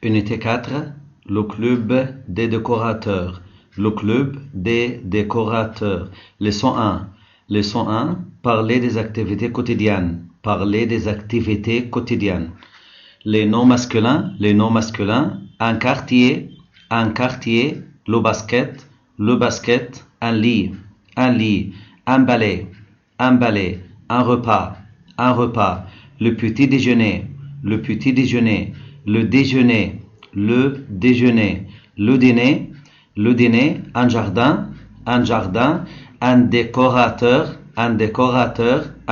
Unité 4, le club des décorateurs. Le club des décorateurs. Leçon 1. Leçon 1, parler des activités quotidiennes. Parler des activités quotidiennes. Les noms masculins, un quartier, le basket, un lit, un balai, un repas, le petit déjeuner, le déjeuner, le dîner, un jardin, un décorateur, un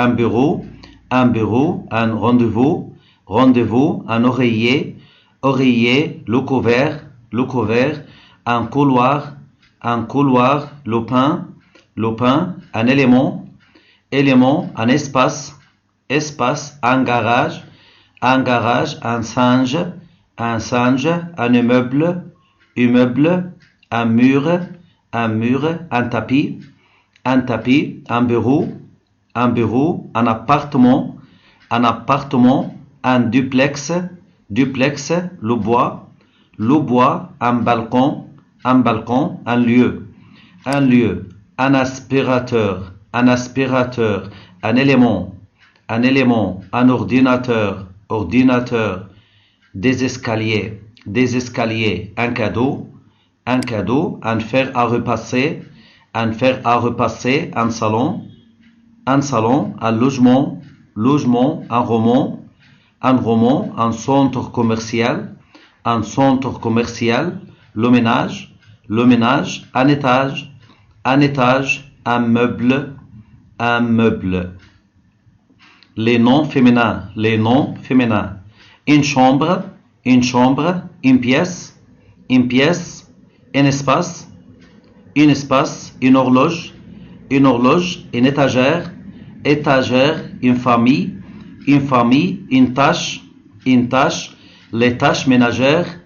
bureau, un rendez-vous, un oreiller, le couvert, un couloir, le pain, un élément, un espace, un garage, un singe, un immeuble, un mur, un tapis, un bureau, un appartement, un duplex, le bois, un balcon, un lieu, un aspirateur, un élément, un ordinateur, des escaliers, un cadeau, un fer à repasser, un salon, un logement, un roman, un centre commercial, le ménage, un étage, un meuble. Les noms féminins, une chambre, une pièce, un espace, une horloge, une étagère, une famille, une tâche, les tâches ménagères,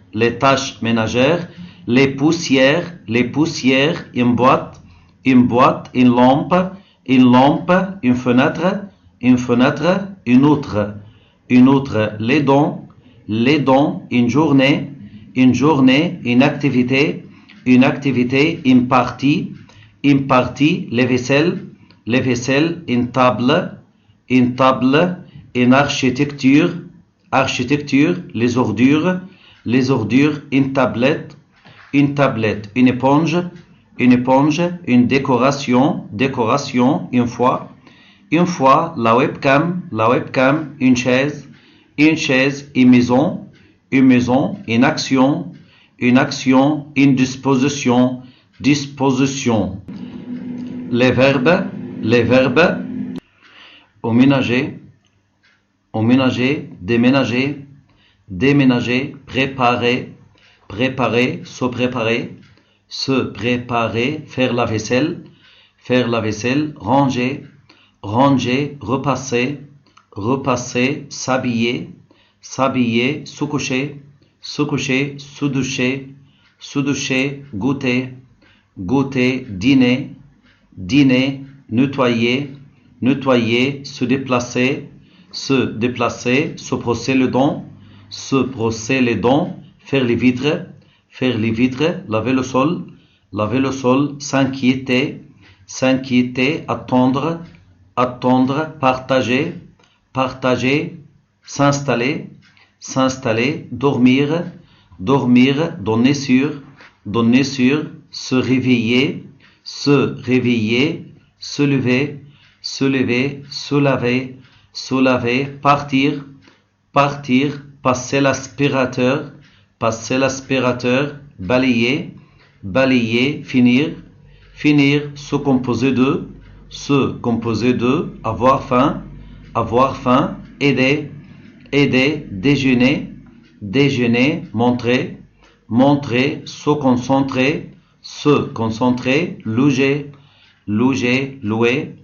les poussières, une boîte, une lampe, une fenêtre, une autre, les dents, une journée, une activité, une partie, les vaisselles, une table, une architecture, les ordures, une tablette, une éponge, une décoration, une fois, la webcam, une chaise, une maison, une action, une disposition. Les verbes, emménager, déménager, préparer, se préparer, faire la vaisselle, ranger, repasser, s'habiller, se coucher, se doucher, goûter, dîner, nettoyer, se déplacer, se brosser les dents, faire les vitres, laver le sol, s'inquiéter, attendre, partager, s'installer, dormir, donner sur, se réveiller, se lever, se laver, partir, passer l'aspirateur, balayer, finir, se composer de, avoir faim, aider, déjeuner, montrer, se concentrer, loger, louer,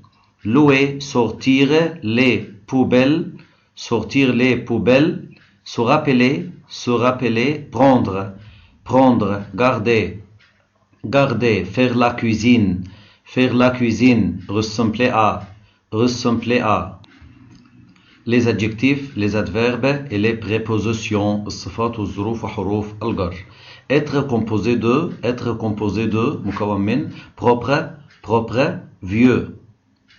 sortir les poubelles, se rappeler, prendre, garder, faire la cuisine, ressembler à. les adjectifs, les adverbes et les prépositions, الصفات والظروف وحروف الجر. Être composé de, مكون من, propre, vieux,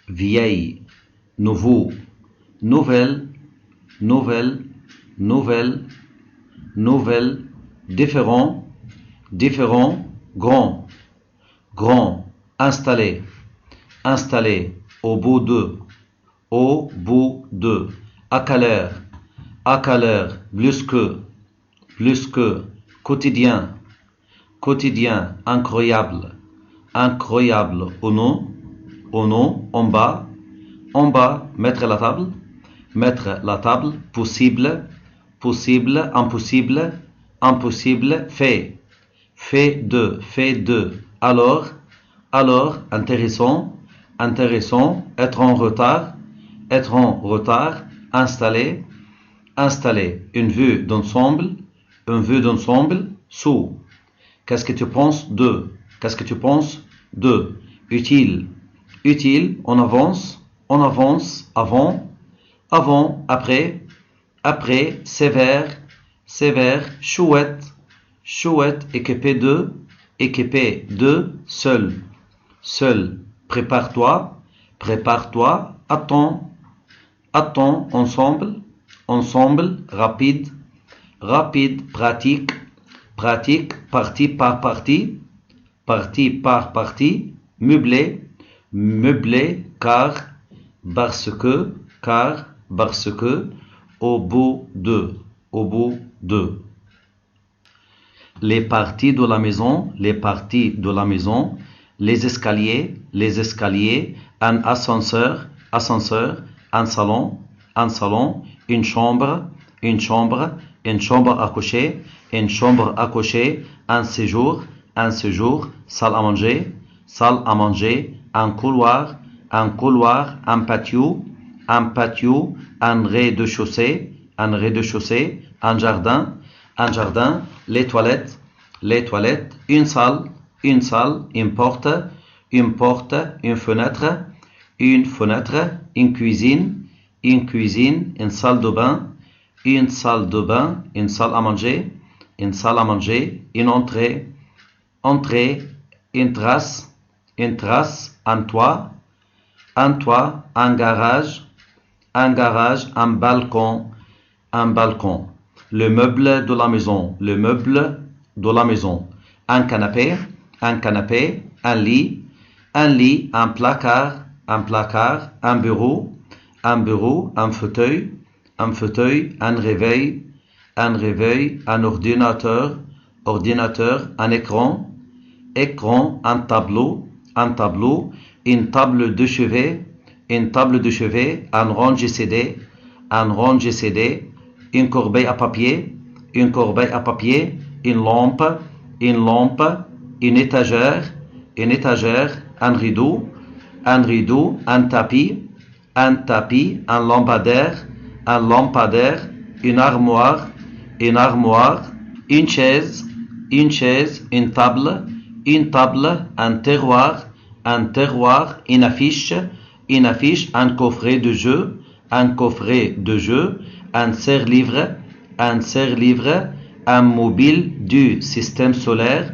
vieille, nouveau, nouvelle, différent, grand, installé, au bout de, à quelle heure, plus que, quotidien, incroyable, au nom, en bas, mettre la table, possible, impossible, fait de, alors, intéressant, être en retard, installé, une vue d'ensemble, sous. Qu'est-ce que tu penses de? Utile, on avance, avant, après, sévère, chouette, équipé de, seul, prépare-toi, attends, ensemble, rapide, pratique, partie par partie, meublé, car, parce que, au bout de. Les parties de la maison, les escaliers, un ascenseur, un salon, une chambre à coucher, un séjour, salle à manger, un couloir, un patio, un rez-de-chaussée, un jardin, les toilettes, une salle, une porte, une fenêtre, une cuisine, une salle de bain, une salle à manger, une entrée, une terrasse, un toit, un garage, un balcon. Le meuble de la maison, un canapé, un lit, un placard, un bureau, un fauteuil, un réveil, un ordinateur, un écran, un tableau, une table de chevet, un range CD, une corbeille à papier, une lampe, une étagère, un rideau, un tapis, un lampadaire, une armoire, une chaise, une table, un tiroir, une affiche, un coffret de jeu, un serre-livre, un mobile du système solaire,